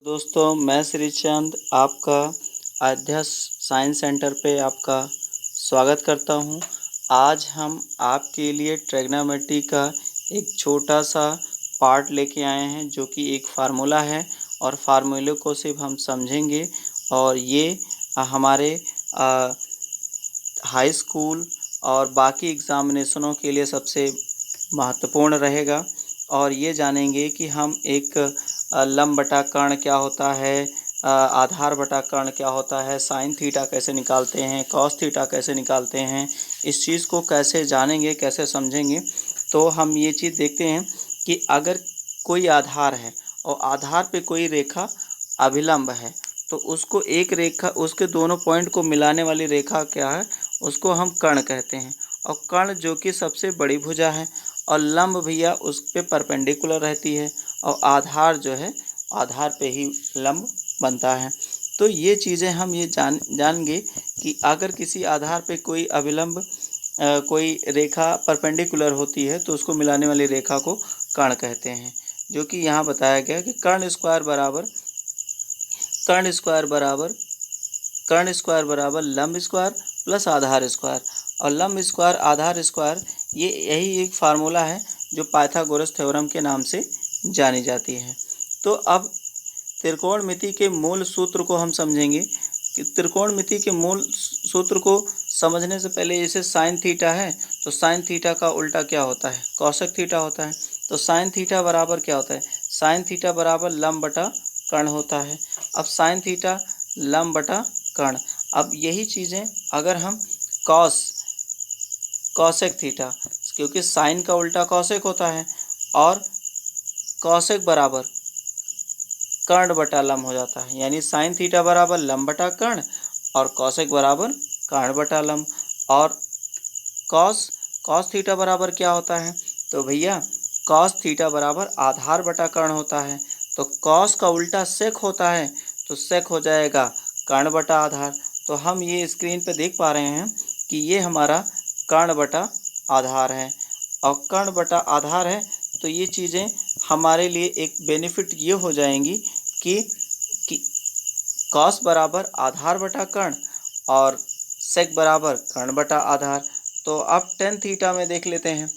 दोस्तों, मैं श्रीचंद आपका अध्यक्ष साइंस सेंटर पे आपका स्वागत करता हूँ। आज हम आपके लिए ट्रिग्नोमेट्री का एक छोटा-सा पार्ट लेके आए हैं, जो कि एक फ़ॉर्मूला है और फ़ॉर्मूले को सिर्फ हम समझेंगे और ये हमारे हाई स्कूल और बाकी एग्ज़ामिनेशनों के लिए सबसे महत्वपूर्ण रहेगा और ये जानेंगे कि हम एक लंब बटा कर्ण क्या होता है, आधार बटा कर्ण क्या होता है, साइन थीटा कैसे निकालते हैं, कॉस थीटा कैसे निकालते हैं, इस चीज़ को कैसे जानेंगे, कैसे समझेंगे। तो हम ये चीज़ देखते हैं कि अगर कोई आधार है और आधार पे कोई रेखा अभिलंब है, तो उसको एक रेखा उसके दोनों पॉइंट को मिलाने वाली रेखा क्या है, उसको हम कर्ण कहते हैं। और कर्ण जो कि सबसे बड़ी भुजा है और लंब भैया उस पे परपेंडिकुलर रहती है और आधार जो है आधार पे ही लंब बनता है। तो ये चीज़ें हम ये जानेंगे कि अगर किसी आधार पे कोई अभिलंब कोई रेखा परपेंडिकुलर होती है तो उसको मिलाने वाली रेखा को कर्ण कहते हैं, जो कि यहाँ बताया गया कि कर्ण स्क्वायर बराबर लंब स्क्वायर प्लस आधार स्क्वायर। और लंब स्क्वायर आधार स्क्वायर ये यही एक फार्मूला है जो पाइथागोरस थ्योरम के नाम से जानी जाती है। तो अब त्रिकोणमिति के मूल सूत्र को हम समझेंगे कि त्रिकोणमिति के मूल सूत्र को समझने से पहले जैसे साइन थीटा है तो साइन थीटा का उल्टा क्या होता है, कॉसेक थीटा होता है। तो साइन थीटा बराबर क्या होता है, साइन थीटा बराबर लंब बटा कर्ण होता है। अब साइन थीटा लंब बटा कर्ण, अब यही चीज़ें अगर हम कॉसेक थीटा, क्योंकि साइन का उल्टा कॉसेक होता है और कॉसेक बराबर कर्ण बटा लंब हो जाता है, यानी साइन थीटा बराबर लंब बटा कर्ण और कॉसेक बराबर कर्ण बटा लंब। और कॉस थीटा बराबर क्या होता है, तो भैया कॉस थीटा बराबर आधार बटा कर्ण होता है। तो कॉस का उल्टा सेक होता है तो सेक हो जाएगा कर्ण बटा आधार। तो हम ये स्क्रीन पे देख पा रहे हैं कि ये हमारा कर्ण बटा आधार है और कर्ण बटा आधार है। तो ये चीज़ें हमारे लिए एक बेनिफिट ये हो जाएंगी कि कॉस बराबर आधार बटा कर्ण और सेक बराबर कर्ण बटा आधार। तो अब टेन थीटा में देख लेते हैं,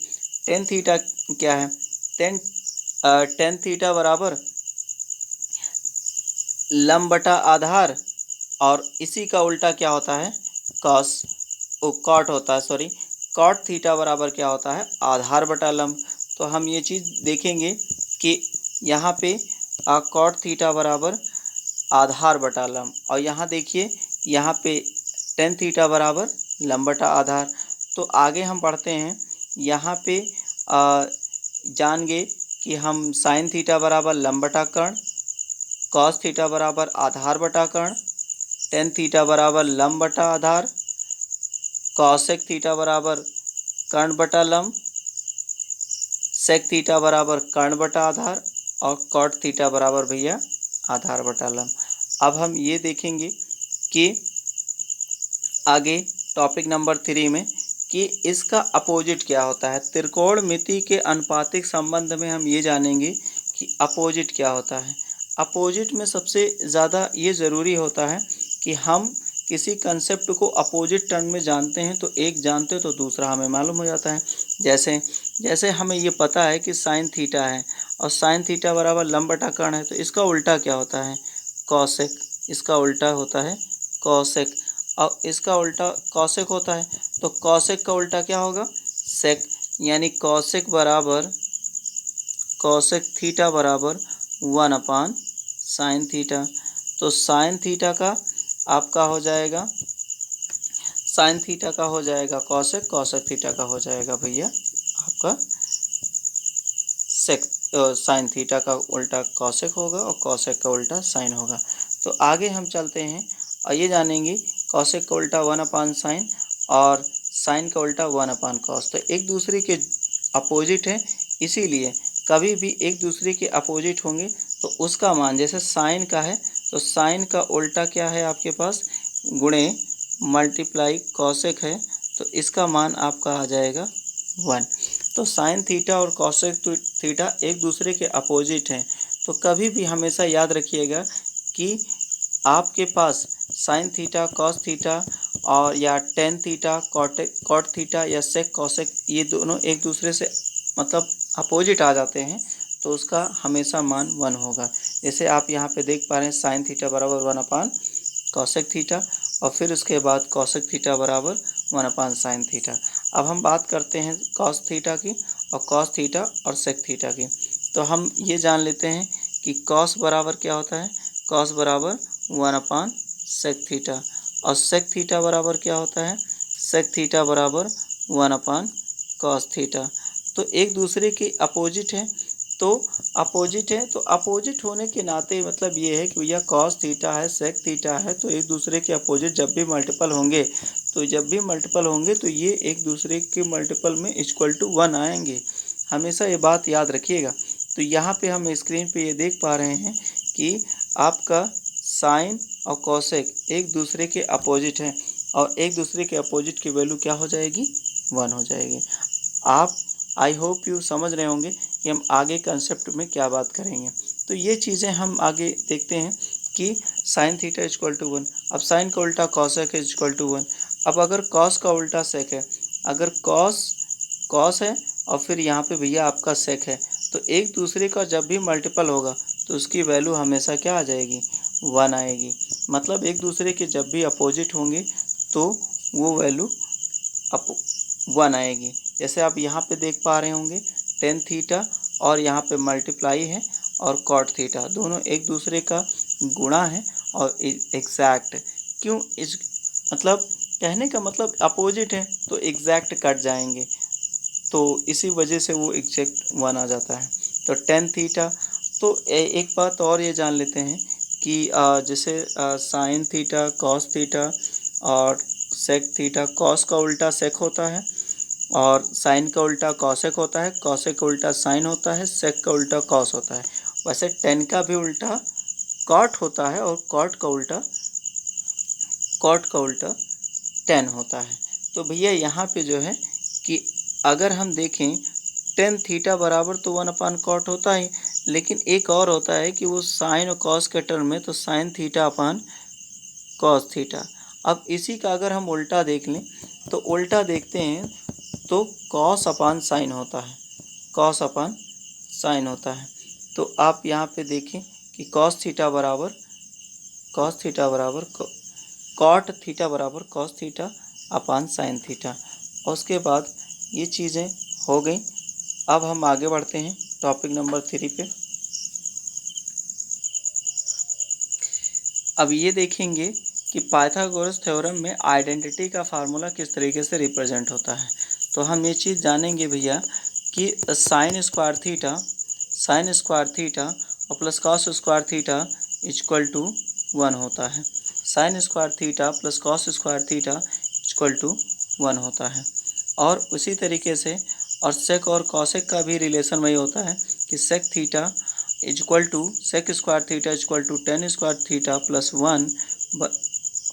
टेन थीटा क्या है, टेन थीटा बराबर लंब बटा आधार और इसी का उल्टा क्या होता है, कॉट होता है, कॉट थीटा बराबर क्या होता है, आधार बटा लंब। तो हम ये चीज़ देखेंगे कि यहाँ पे कॉट थीटा बराबर आधार बटा लंब और यहाँ देखिए यहाँ पे टेन थीटा बराबर लंब बटा आधार। तो आगे हम बढ़ते हैं, यहाँ पे जानेंगे कि हम साइन थीटा बराबर लंब बटा कर्ण, कॉस थीटा बराबर आधार बटा कर्ण, टेन थीटा बराबर लंब बटा आधार, कॉसेक थीटा बराबर कर्ण बटा लंब, सेक थीटा बराबर कर्ण बटा आधार और कॉट थीटा बराबर भैया आधार बटा लंब। अब हम ये देखेंगे कि आगे टॉपिक नंबर 3 में कि इसका अपोजिट क्या होता है। त्रिकोणमिति के अनुपातिक संबंध में हम ये जानेंगे कि अपोजिट क्या होता है। अपोजिट में सबसे ज़्यादा ये ज़रूरी होता है कि हम किसी कंसेप्ट को अपोजिट टर्म में जानते हैं तो एक जानते तो दूसरा हमें मालूम हो जाता है। जैसे हमें ये पता है कि साइन थीटा है और साइन थीटा बराबर लंब बटा कर्ण है, तो इसका उल्टा क्या होता है, कॉसेक। इसका उल्टा होता है कॉसेक और इसका उल्टा कॉसेक होता है। तो कॉसेक का उल्टा क्या होगा, सेक, यानी कॉसेक थीटा बराबर 1 साइन थीटा। तो साइन थीटा का आपका हो जाएगा, साइन थीटा का हो जाएगा कॉसेक, कॉसेक थीटा का हो जाएगा भैया आपका सेक। साइन थीटा का उल्टा कॉसेक होगा और कॉसेक का उल्टा साइन होगा। तो आगे हम चलते हैं और ये जानेंगे कॉसेक का उल्टा 1 साइन और साइन का उल्टा 1 कॉस। तो एक दूसरे के अपोजिट है, इसीलिए कभी भी एक दूसरे के अपोजिट होंगे तो उसका मान, जैसे साइन का है तो साइन का उल्टा क्या है आपके पास, गुणे मल्टीप्लाई कॉसेक है, तो इसका मान आपका आ जाएगा 1। तो साइन थीटा और कॉसेक थीटा एक दूसरे के अपोजिट हैं, तो कभी भी हमेशा याद रखिएगा कि आपके पास साइन थीटा, कॉस थीटा और या टेन थीटा, कॉट थीटा या सेक कॉसेक, ये दोनों एक दूसरे से मतलब अपोजिट आ जाते हैं, तो उसका हमेशा मान 1 होगा। जैसे आप यहाँ पे देख पा रहे हैं साइन थीटा बराबर 1 अपान कॉसेक थीटा और फिर उसके बाद कॉसेक थीटा बराबर 1 अपान साइन थीटा। अब हम बात करते हैं कॉस थीटा की और कॉस थीटा और सेक थीटा की। तो हम ये जान लेते हैं कि कॉस बराबर क्या होता है, कॉस बराबर 1 अपान सेक थीटा और सेक थीटा बराबर क्या होता है, सेक थीटा बराबर 1 अपान कॉस थीटा। तो एक दूसरे के अपोजिट है, तो अपोजिट होने के नाते मतलब ये है कि भैया कॉस थीटा है, सेक थीटा है, तो एक दूसरे के अपोजिट जब भी मल्टीपल होंगे तो ये एक दूसरे के मल्टीपल में इक्वल टू 1 आएंगे। हमेशा ये बात याद रखिएगा। तो यहाँ पे हम स्क्रीन पे ये देख पा रहे हैं कि आपका साइन और कॉसेक एक दूसरे के अपोजिट हैं और एक दूसरे के अपोजिट की वैल्यू क्या हो जाएगी, 1 हो जाएगी। आप आई होप यू समझ रहे होंगे कि हम आगे कंसेप्ट में क्या बात करेंगे। तो ये चीज़ें हम आगे देखते हैं कि साइन थीटा इक्वल टू 1। अब साइन का उल्टा कॉसेक है इक्वल टू 1। अब अगर कॉस का उल्टा सेक है, अगर कॉस है और फिर यहाँ पे भैया आपका सेक है, तो एक दूसरे का जब भी मल्टीपल होगा तो उसकी वैल्यू हमेशा क्या आ जाएगी, 1 आएगी। मतलब एक दूसरे के जब भी अपोजिट होंगे तो वो वैल्यू अप 1 आएगी। जैसे आप यहाँ पे देख पा रहे होंगे टेन थीटा और यहाँ पे मल्टीप्लाई है और कॉट थीटा, दोनों एक दूसरे का गुणा है और एग्जैक्ट। क्यों इस मतलब कहने का मतलब अपोजिट है तो एग्जैक्ट कट जाएंगे, तो इसी वजह से वो एग्जैक्ट 1 आ जाता है। तो टेन थीटा, तो एक बात और ये जान लेते हैं कि जैसे साइन थीटा, कॉस थीटा और सेक थीटा, कॉस का उल्टा सेक होता है और साइन का उल्टा कॉसेक होता है, कॉसेक का उल्टा साइन होता है, सेक का उल्टा कॉस होता है। वैसे टेन का भी उल्टा कॉट होता है और कॉट का उल्टा टेन होता है। तो भैया यहाँ पे जो है कि अगर हम देखें टेन थीटा बराबर तो 1 अपान कॉट होता है, लेकिन एक और होता है कि वो साइन और कॉस के टर्म में, तो sine theta upon cos theta. अब इसी का अगर हम उल्टा देख लें तो उल्टा देखते हैं तो कॉस अपान साइन होता है, कॉस अपान साइन होता है। तो आप यहाँ पे देखें कि कॉस थीटा बराबर कॉट थीटा बराबर cos theta upon sine theta. और उसके बाद ये चीज़ें हो गई। अब हम आगे बढ़ते हैं टॉपिक नंबर 3 पे। अब ये देखेंगे कि पाइथागोरस थ्योरम में आइडेंटिटी का फार्मूला किस तरीके से रिप्रेजेंट होता है। तो हम ये चीज़ जानेंगे भैया कि साइन स्क्वायर थीटा और plus cos square theta equal to 1 होता है। Sine square theta plus cos square theta equal to 1 होता है। और उसी तरीके से और सेक और कॉसेक का भी रिलेशन वही होता है कि sec theta equal to sec square theta equal to tan square theta plus 1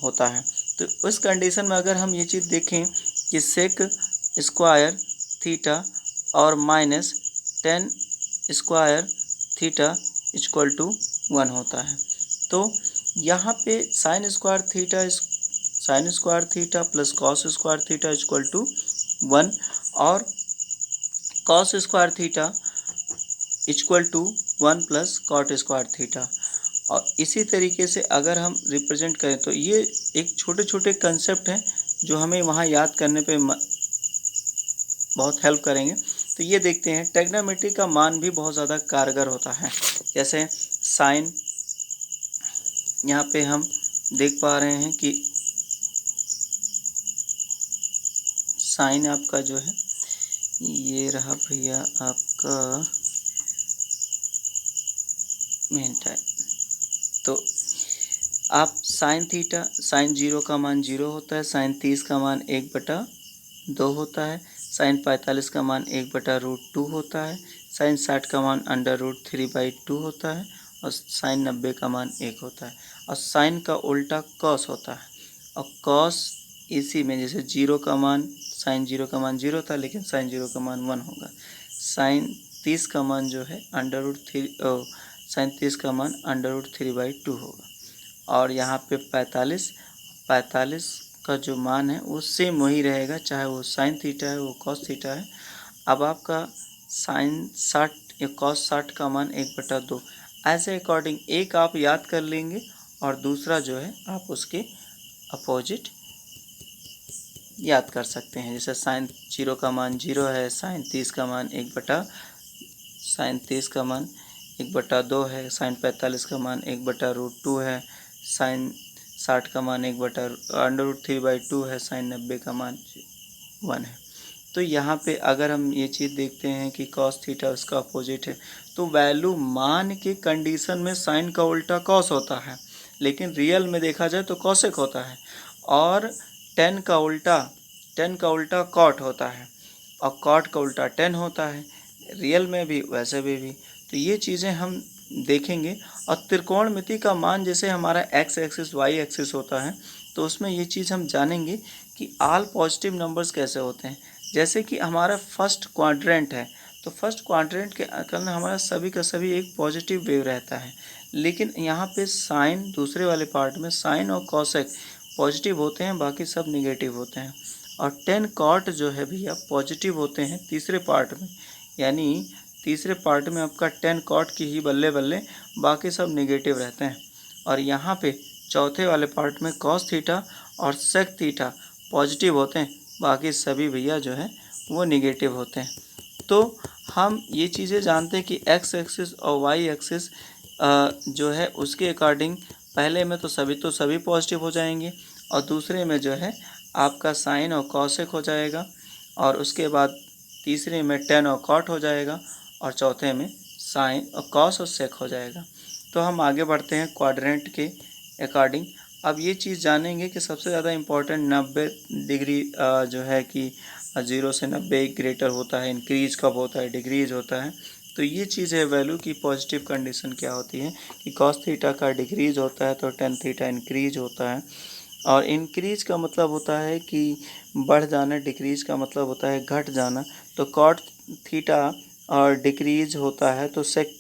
होता है। तो उस कंडीशन में अगर हम ये चीज़ देखें कि सेक स्क्वायर थीटा और minus tan square theta equal to 1 होता है, तो यहाँ पे sine square theta plus cos square theta equal to 1 और cos square theta equal to 1 plus cot square theta. और इसी तरीके से अगर हम रिप्रेजेंट करें तो ये एक छोटे छोटे कंसेप्ट हैं जो हमें वहाँ याद करने पे बहुत हेल्प करेंगे। तो ये देखते हैं ट्रिग्नोमेट्री का मान भी बहुत ज़्यादा कारगर होता है। जैसे साइन, यहाँ पे हम देख पा रहे हैं कि साइन आपका जो है ये रहा भैया आपका मेन टाइम। तो आप साइन थीटा, साइन 0 का मान 0 होता है, साइन 30 का मान 1/2 होता है, साइन 45 का मान 1/√2 होता है, साइन 60 का मान √3/2 होता है और साइन 90 का मान 1 होता है। और साइन का उल्टा कॉस होता है और कॉस इसी में जैसे 0 का मान, साइन 0 का मान 0 था लेकिन साइन 0 का मान 1 होगा। साइन 30 का मान जो है साइन 30 का मान √3/2 होगा। और यहाँ पे 45 का जो मान है वो सेम वही रहेगा, चाहे वो साइन थीटा है वो कॉस थीटा है। अब आपका साइन 60 या कॉस 60 का मान 1/2, ऐसे अकॉर्डिंग एक आप याद कर लेंगे और दूसरा जो है आप उसके अपोजिट याद कर सकते हैं। जैसे साइन 0 का मान 0 है, साइन 30 का मान 1/2 है, साइन 45 का मान 1/√2 है, साइन 60 का मान √3/2 है, साइन 90 का मान 1 है। तो यहाँ पे अगर हम ये चीज़ देखते हैं कि कॉस थीटा उसका अपोजिट है, तो वैल्यू मान के कंडीशन में साइन का उल्टा कॉस होता है, लेकिन रियल में देखा जाए तो कॉसेक होता है। और टेन का उल्टा कॉट होता है, और कॉट का उल्टा टेन होता है, रियल में भी वैसे भी। तो ये चीज़ें हम देखेंगे। और त्रिकोणमिति का मान जैसे हमारा एक्स एक्सिस वाई एक्सिस होता है, तो उसमें ये चीज़ हम जानेंगे कि ऑल पॉजिटिव नंबर्स कैसे होते हैं। जैसे कि हमारा फर्स्ट क्वाड्रेंट है, तो फर्स्ट क्वाड्रेंट के अंदर हमारा सभी का सभी एक पॉजिटिव वेव रहता है, लेकिन यहाँ पे साइन दूसरे वाले पार्ट में साइन और कॉसेक पॉजिटिव होते हैं, बाकी सब निगेटिव होते हैं। और टेन कॉट जो है भैया पॉजिटिव होते हैं तीसरे पार्ट में, यानी तीसरे पार्ट में आपका टेन कॉट की ही बल्ले बल्ले, बाकी सब निगेटिव रहते हैं। और यहाँ पे चौथे वाले पार्ट में कॉस थीटा और सेक थीटा पॉजिटिव होते हैं, बाकी सभी भैया जो है वो निगेटिव होते हैं। तो हम ये चीज़ें जानते हैं कि एक्स एक्सिस और वाई एक्सिस जो है उसके अकॉर्डिंग पहले में तो सभी पॉजिटिव हो जाएंगे, और दूसरे में जो है आपका साइन और कॉसेक हो जाएगा, और उसके बाद तीसरे में टेन और कॉट हो जाएगा, और चौथे में साइन और कॉस और सेक हो जाएगा। तो हम आगे बढ़ते हैं क्वाड्रेंट के अकॉर्डिंग। अब ये चीज़ जानेंगे कि सबसे ज़्यादा इम्पोर्टेंट 90 डिग्री जो है कि 0 से 90 ग्रेटर होता है, इंक्रीज कब होता है, डिक्रीज होता है। तो ये चीज़ है वैल्यू की पॉजिटिव कंडीशन क्या होती है कि कॉस थीटा का डिक्रीज होता है तो टेन थीटा इंक्रीज होता है। और इंक्रीज का मतलब होता है कि बढ़ जाना, डिक्रीज का मतलब होता है घट जाना। तो कॉट थीटा और डिक्रीज होता है तो सेक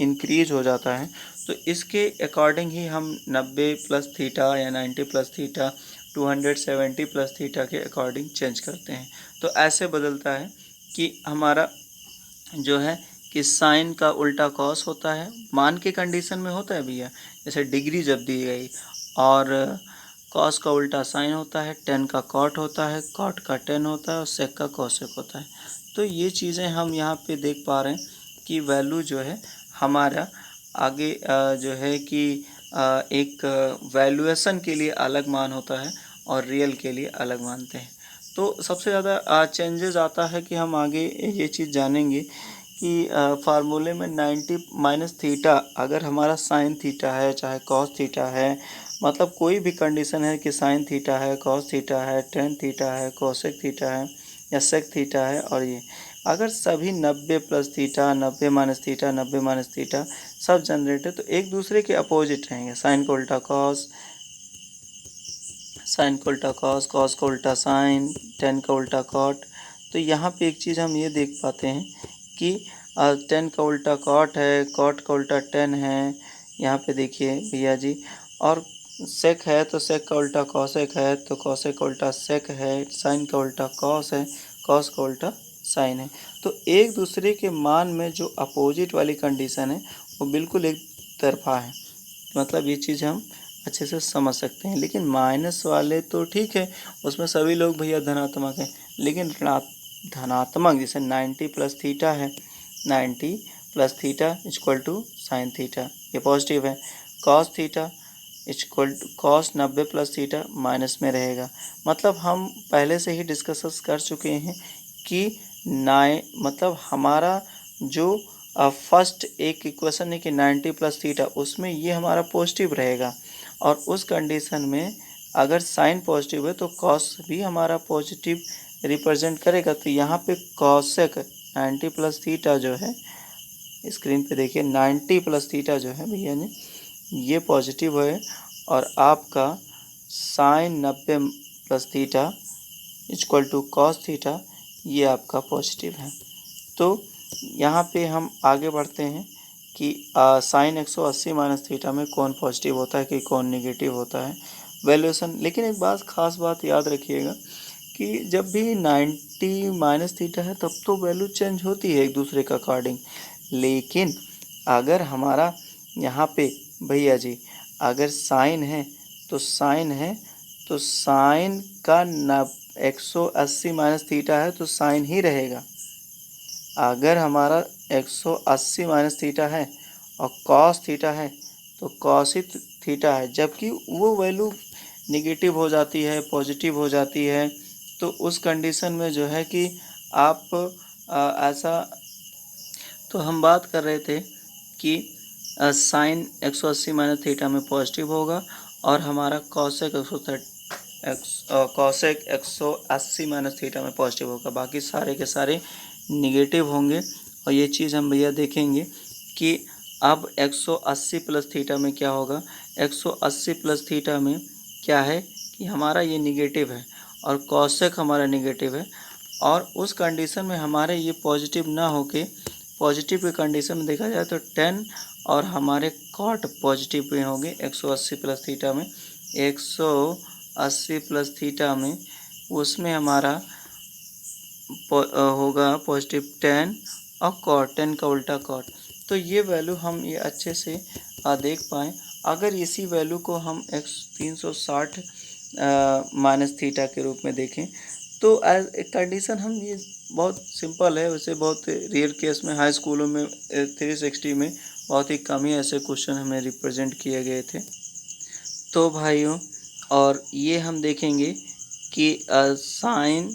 इंक्रीज हो जाता है। तो इसके अकॉर्डिंग ही हम 90 प्लस थीटा या 90 प्लस थीटा 270 प्लस थीटा के अकॉर्डिंग चेंज करते हैं। तो ऐसे बदलता है कि हमारा जो है कि साइन का उल्टा कॉस होता है, मान के कंडीशन में होता है भैया, जैसे डिग्री जब दी गई, और कॉस का उल्टा साइन होता है, टेन का कॉट होता है, कॉट का टेन होता है, और सेक का कॉसेक होता है। तो ये चीज़ें हम यहाँ पे देख पा रहे हैं कि वैल्यू जो है हमारा आगे जो है कि एक वैल्यूएशन के लिए अलग मान होता है और रियल के लिए अलग मानते हैं। तो सबसे ज़्यादा चेंजेस आता है कि हम आगे ये चीज़ जानेंगे कि फार्मूले में 90 माइनस थीटा अगर हमारा साइन थीटा है चाहे कॉस थीटा है, मतलब कोई भी कंडीशन है कि साइन थीटा है, कॉस थीटा है, टेन थीटा है, कोसेक थीटा है या सेक थीटा है, और ये अगर सभी 90 plus theta, 90 minus theta, 90 minus theta सब जनरेट है, तो एक दूसरे के अपोजिट रहेंगे। साइन को उल्टा कॉस, साइन को उल्टा कॉस, कॉस को उल्टा साइन, टेन का उल्टा कॉट। तो यहाँ पे एक चीज़ हम ये देख पाते हैं कि टेन का उल्टा कॉट है, कॉट का उल्टा टेन है, यहाँ पे देखिए भैया जी। और सेक है तो सेक का उल्टा कॉसेक है, तो कॉसेक का उल्टा सेक है, साइन का उल्टा कॉस है, कॉस का उल्टा साइन है। तो एक दूसरे के मान में जो अपोजिट वाली कंडीशन है वो बिल्कुल एक तरफा है, मतलब ये चीज़ हम अच्छे से समझ सकते हैं। लेकिन माइनस वाले तो ठीक है, उसमें सभी लोग भैया धनात्मक हैं, लेकिन धनात्मक जैसे 90 प्लस थीटा है, 90 plus theta equal to sine theta, ये पॉजिटिव है। Cos theta equal to cos 90 plus theta minus में रहेगा। मतलब हम पहले से ही डिस्कस कर चुके हैं कि मतलब हमारा जो फर्स्ट एक इक्वेशन है कि 90 प्लस थीटा, उसमें ये हमारा पॉजिटिव रहेगा, और उस कंडीशन में अगर साइन पॉजिटिव है तो कॉस भी हमारा पॉजिटिव रिप्रेजेंट करेगा। तो यहाँ पे कॉसेक 90 प्लस थीटा जो है, स्क्रीन पे देखिए 90 प्लस थीटा जो है भैया ने ये पॉजिटिव है, और आपका sine 90 plus theta equal to cos theta ये आपका पॉजिटिव है। तो यहाँ पे हम आगे बढ़ते हैं कि साइन 180 माइनस थीटा में कौन पॉजिटिव होता है कि कौन नेगेटिव होता है वैल्यूएशन। लेकिन एक बात खास बात याद रखिएगा कि जब भी 90 माइनस थीटा है तब तो वैल्यू चेंज होती है एक दूसरे का अकॉर्डिंग। लेकिन अगर हमारा यहाँ पे भैया जी अगर साइन है तो साइन का 180 माइनस थीटा है तो साइन ही रहेगा। अगर हमारा 180 माइनस थीटा है और कॉस थीटा है तो कॉस ही थीटा है, जबकि वो वैल्यू निगेटिव हो जाती है पॉजिटिव हो जाती है। तो उस कंडीशन में जो है कि आप ऐसा, तो हम बात कर रहे थे कि साइन 180 माइनस थीटा में पॉजिटिव होगा और हमारा कॉसेक 180 माइनस थीटा में पॉजिटिव होगा, बाकी सारे के सारे निगेटिव होंगे। और ये चीज़ हम भैया देखेंगे कि अब 180 प्लस थीटा में क्या होगा। 180 प्लस थीटा में क्या है कि हमारा ये निगेटिव है और कॉसेक हमारा निगेटिव है, और उस कंडीशन में हमारे ये पॉजिटिव ना होके पॉजिटिव की कंडीशन में देखा जाए तो 10 और हमारे कॉट पॉजिटिव में होंगे 180 प्लस थीटा में। 180 प्लस थीटा में उसमें हमारा होगा पॉजिटिव 10 और कॉट 10 का उल्टा कॉट। तो ये वैल्यू हम ये अच्छे से देख पाएँ। अगर इसी वैल्यू को हम 360 माइनस थीटा के रूप में देखें तो एज ए कंडीशन हम ये बहुत सिंपल है। वैसे बहुत रेयर केस में हाई स्कूलों में 360 में बहुत ही कम ही ऐसे क्वेश्चन हमें रिप्रेजेंट किए गए थे। तो भाइयों और ये हम देखेंगे कि साइन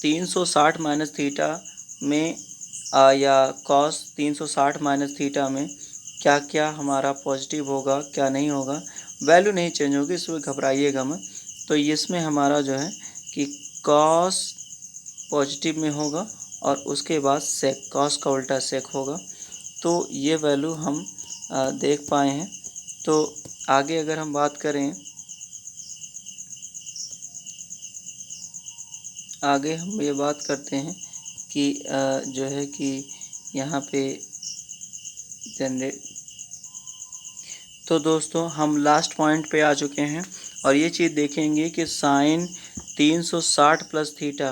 360 माइनस थीटा में या कॉस 360 माइनस थीटा में क्या क्या हमारा पॉजिटिव होगा क्या नहीं होगा, वैल्यू नहीं चेंज होगी, इसमें घबराइएगा मत। तो इसमें हमारा जो है कि कॉस पॉजिटिव में होगा और उसके बाद सेक, कॉस का उल्टा सेक होगा। तो ये वैल्यू हम देख पाए हैं। तो आगे अगर हम बात करें, आगे हम ये बात करते हैं कि जो है कि यहाँ पे जनरेट, तो दोस्तों हम लास्ट पॉइंट पे आ चुके हैं और ये चीज़ देखेंगे कि sine 360 plus theta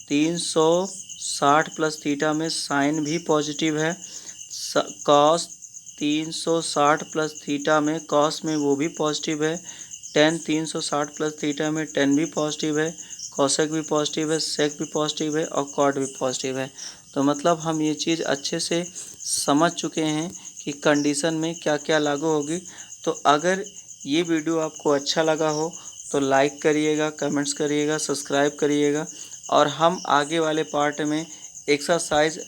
360 plus theta में साइन भी पॉजिटिव है, कॉस 360 प्लस थीटा में कॉस में वो भी पॉजिटिव है, टेन 360 प्लस थीटा में टेन भी पॉजिटिव है, कॉसेक भी पॉजिटिव है, सेक भी पॉजिटिव है और कॉट भी पॉजिटिव है। तो मतलब हम ये चीज़ अच्छे से समझ चुके हैं कि कंडीशन में क्या क्या लागू होगी। तो अगर ये वीडियो आपको अच्छा लगा हो तो लाइक करिएगा, कमेंट्स करिएगा, सब्सक्राइब करिएगा। और हम आगे वाले पार्ट में एक्सरसाइज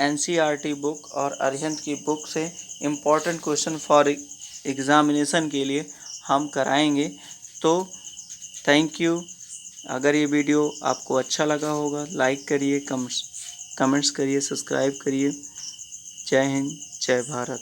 NCERT बुक और अरिहंत की बुक से इम्पॉर्टेंट क्वेश्चन फॉर एग्ज़ामिनेशन के लिए हम कराएंगे। तो थैंक यू। अगर ये वीडियो आपको अच्छा लगा होगा लाइक करिए, कमेंट्स करिए, सब्सक्राइब करिए। जय हिंद, जय भारत।